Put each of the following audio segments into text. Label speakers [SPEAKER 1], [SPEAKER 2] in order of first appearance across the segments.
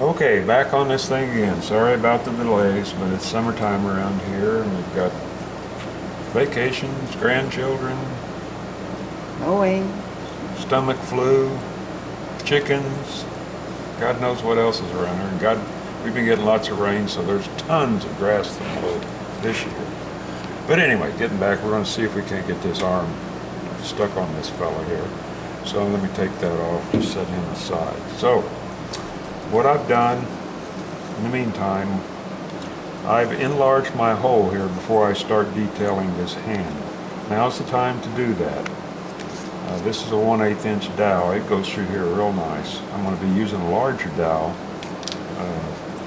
[SPEAKER 1] Okay, back on this thing again. Sorry about the delays, but it's summertime around here and we've got vacations, grandchildren,
[SPEAKER 2] Mowing.
[SPEAKER 1] stomach flu, chickens, God knows what else is around here. And we've been getting lots of rain, so there's tons of grass to mow this year. But anyway, getting back, we're going to see if we can't get this arm stuck on this fella here. So let me take that off, just set him aside. So, what I've done in the meantime, I've enlarged my hole here before I start detailing this hand. Now's the time to do that. This is a 1/8 inch dowel. It goes through here real nice. I'm going to be using a larger dowel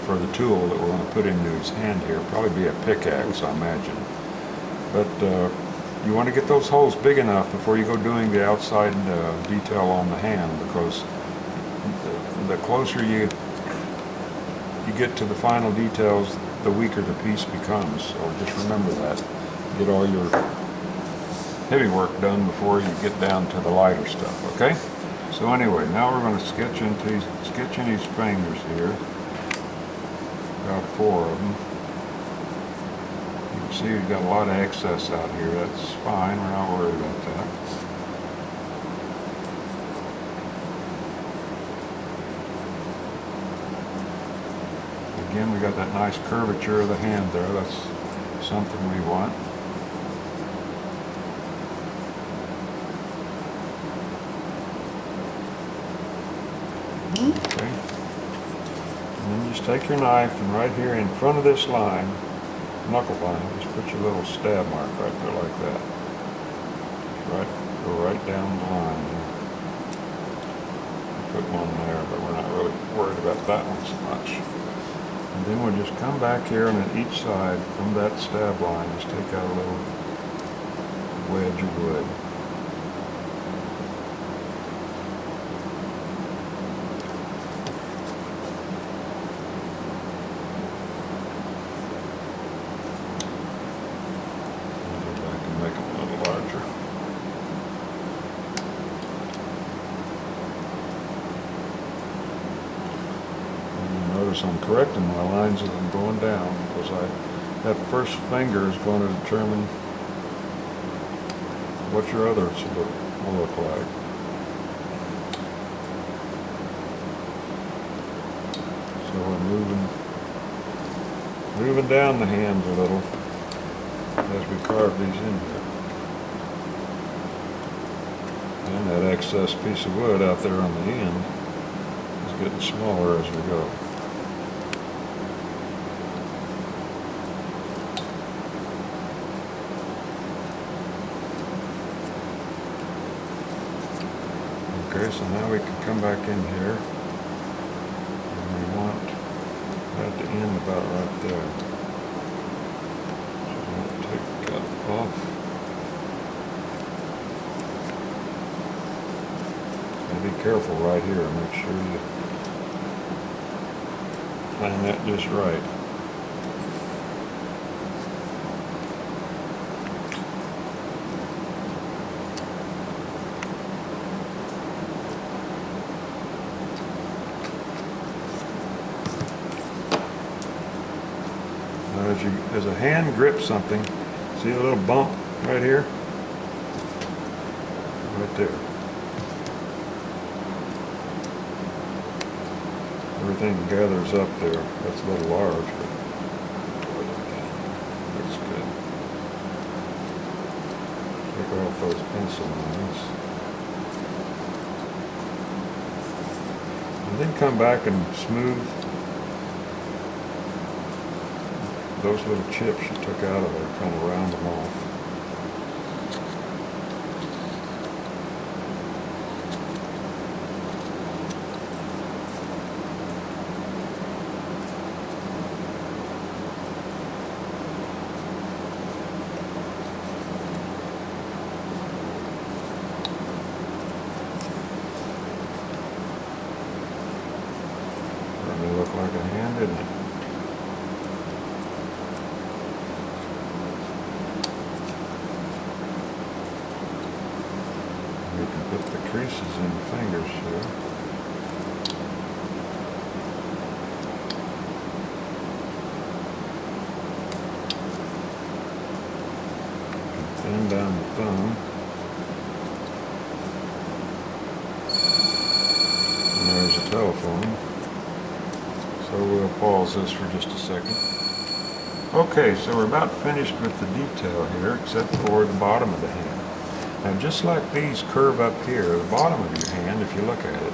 [SPEAKER 1] for the tool that we're going to put into his hand here. Probably be a pickaxe, I imagine. But you want to get those holes big enough before you go doing the outside detail on the hand, because the closer you get to the final details, the weaker the piece becomes. So just remember that. Get all your heavy work done before you get down to the lighter stuff, okay? So anyway, now we're going to sketch in his fingers here. About 4 of them. You can see we've got a lot of excess out here. That's fine, we're not worried about that. Again, we got that nice curvature of the hand there. That's something we want. Okay. And then just take your knife and right here in front of this line, knuckle line, just put your little stab mark right there like that. Go right down the line there. Put one there, but we're not really worried about that one so much. And then we'll just come back here and at each side from that stab line, just take out a little wedge of wood. Make them a little larger. And you notice I'm correcting my lines as I'm going down, because that first finger is going to determine what your others will look like. So we're moving down the hands a little as we carve these in here. And that excess piece of wood out there on the end is getting smaller as we go. Okay, so now we can come back in here and we want that to end about right there. Take that off. And be careful right here. Make sure you plan that just right. Now as a hand grips something, see a little bump right here? Right there. Everything gathers up there. That's a little large, but looks good. Take off those pencil lines. And then come back and smooth those little chips you took out of there, kind of round them off. Starting to look like a hand, isn't it? We can put the creases in the fingers here. thumb. And there's a telephone. So we'll pause this for just a second. Okay, so we're about finished with the detail here, except for the bottom of the hand. Now just like these curve up here, the bottom of your hand, if you look at it,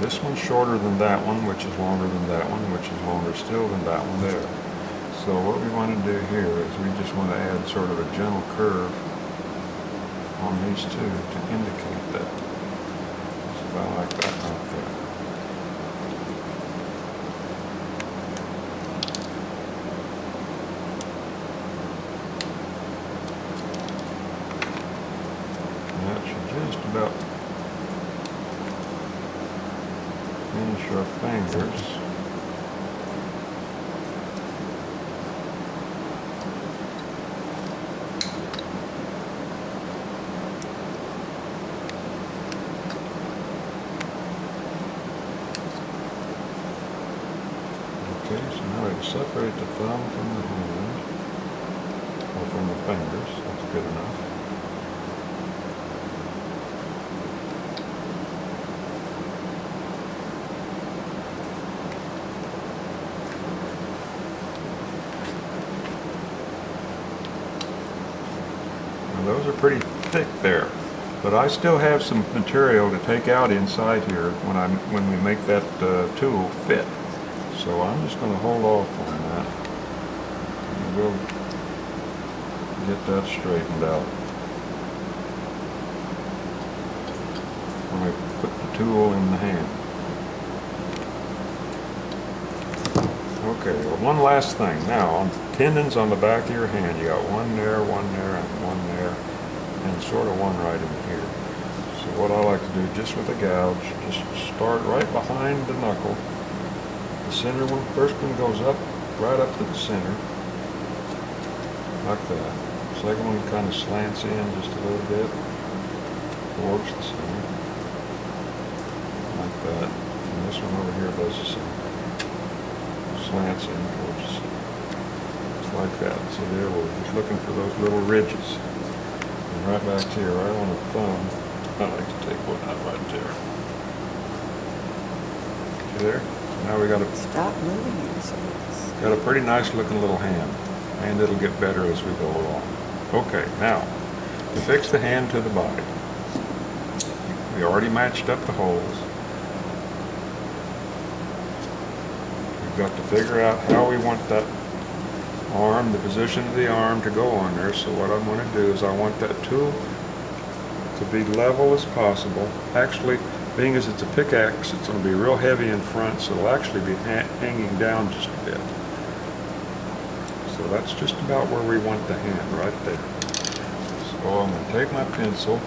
[SPEAKER 1] this one's shorter than that one, which is longer than that one, which is longer still than that one there. So what we want to do here is we just want to add sort of a gentle curve on these two to indicate that. So about like that right there. And that should just about finish our fingers. Okay, so now we can separate the thumb from the hand, or from the fingers. That's good enough. Those are pretty thick there, but I still have some material to take out inside here when we make that tool fit. So I'm just going to hold off on that, and we'll get that straightened out when I put the tool in the hand. Okay, well, one last thing. Now, on tendons on the back of your hand, you got one there, and one there, and sort of one right in here. So what I like to do, just with a gouge, just start right behind the knuckle. The center one, first one goes up, right up to the center, like that. Second one kind of slants in just a little bit, towards the center, like that. And this one over here does the same. Slants in towards the center. Just like that. So there we're just looking for those little ridges. And right back here, right on the thumb, I like to take one out right there. See there? Now we got
[SPEAKER 2] Stop moving yourselves.
[SPEAKER 1] got a pretty nice looking little hand, and it'll get better as we go along. Okay, now to fix the hand to the body, we already matched up the holes. We've got to figure out how we want that arm, the position of the arm to go on there. So what I'm going to do is I want that tool to be level as possible. Actually, being as it's a pickaxe, it's going to be real heavy in front, so it'll actually be hanging down just a bit. So that's just about where we want the hand, right there. So I'm going to take my pencil,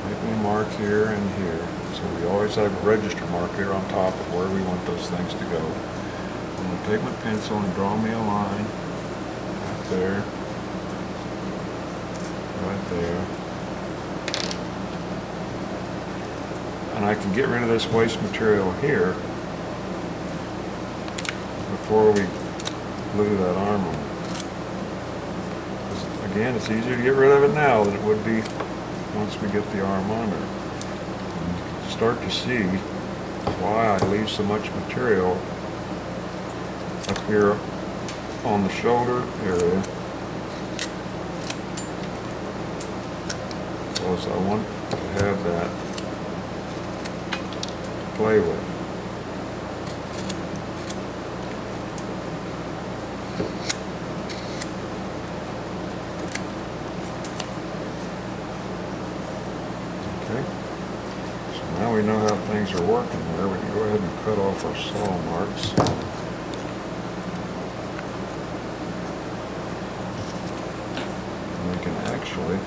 [SPEAKER 1] make me a mark here and here. So we always have a register mark here on top of where we want those things to go. I'm going to take my pencil and draw me a line right there, right there. And I can get rid of this waste material here before we glue that arm on. Again, it's easier to get rid of it now than it would be once we get the arm on there. And you start to see why I leave so much material up here on the shoulder area. Because I want to have that play with. Okay, so now we know how things are working there. We can go ahead and cut off our saw marks. And we can actually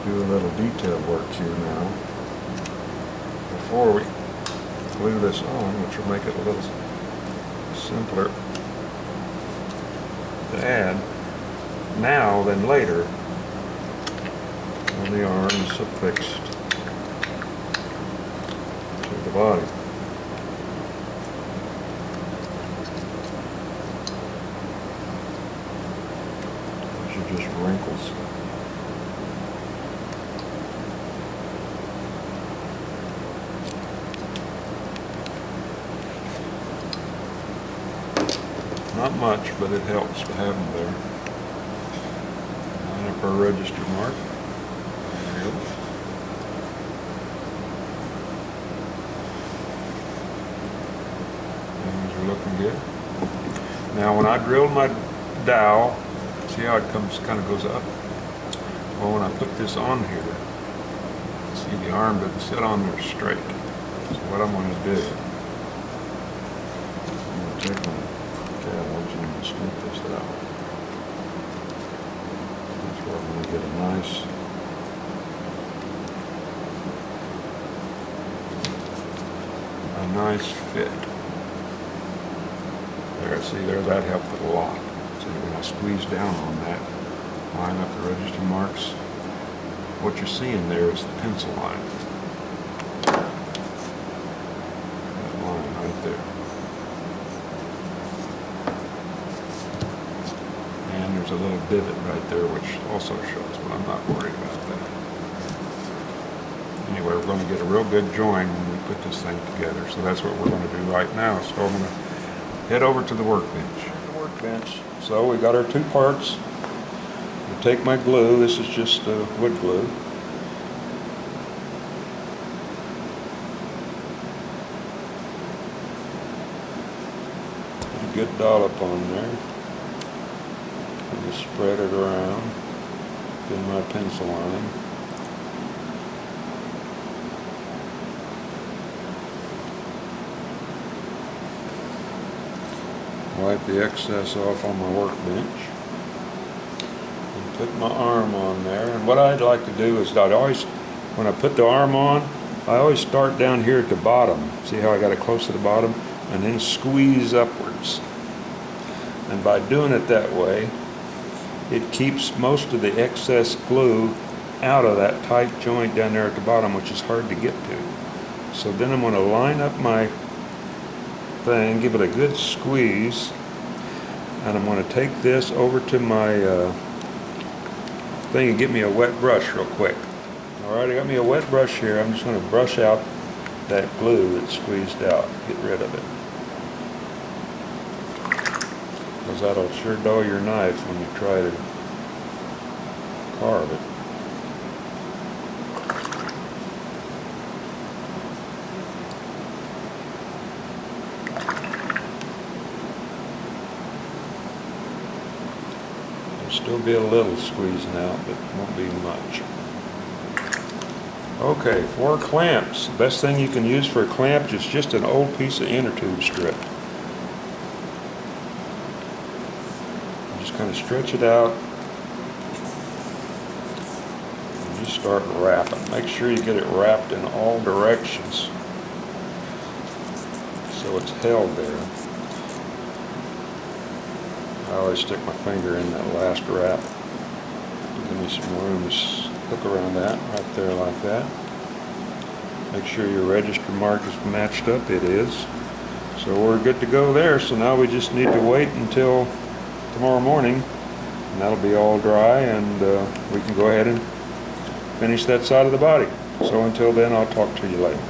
[SPEAKER 1] do a little detail work here now before we glue this on, which will make it a little simpler to add now than later when the arm is affixed to the body. are just wrinkles. Not much, but it helps to have them there. Line up our register mark. There we go. Things are looking good. Now when I drilled my dowel, see how it kind of goes up? Well, when I put this on here, see the arm doesn't sit on there straight. So what I'm going to do, I'm going to take my cabbage and scoop this out. That's where I'm going to get a nice fit. There, see there, that helped it a lot. See, when I squeeze down on that, line up the register marks, what you're seeing there is the pencil line. That line right there. And there's a little divot right there which also shows, but I'm not worried about that. Anyway, we're going to get a real good join when we put this thing together, so that's what we're going to do right now. So I'm going to head over to the workbench. So we got our two parts. I take my glue. This is just wood glue. Put a good dollop on there. And just spread it around. Then my pencil line. Wipe the excess off on my workbench and put my arm on there. And what I'd like to do is when I put the arm on, I always start down here at the bottom. See how I got it close to the bottom? And then squeeze upwards. And by doing it that way, it keeps most of the excess glue out of that tight joint down there at the bottom, which is hard to get to. So then I'm going to line up my thing, give it a good squeeze, and I'm going to take this over to my thing and get me a wet brush real quick. Alright, I got me a wet brush here. I'm just going to brush out that glue that's squeezed out, get rid of it. Because that'll sure dull your knife when you try to carve it. Still be a little squeezing out, but won't be much. Okay, for clamps, the best thing you can use for a clamp is just an old piece of inner tube strip. Just kind of stretch it out and just start wrapping. Make sure you get it wrapped in all directions so it's held there. I always stick my finger in that last wrap. Give me some room to hook around that, right there like that. Make sure your register mark is matched up. It is. So we're good to go there. So now we just need to wait until tomorrow morning, and that'll be all dry, and we can go ahead and finish that side of the body. So until then, I'll talk to you later.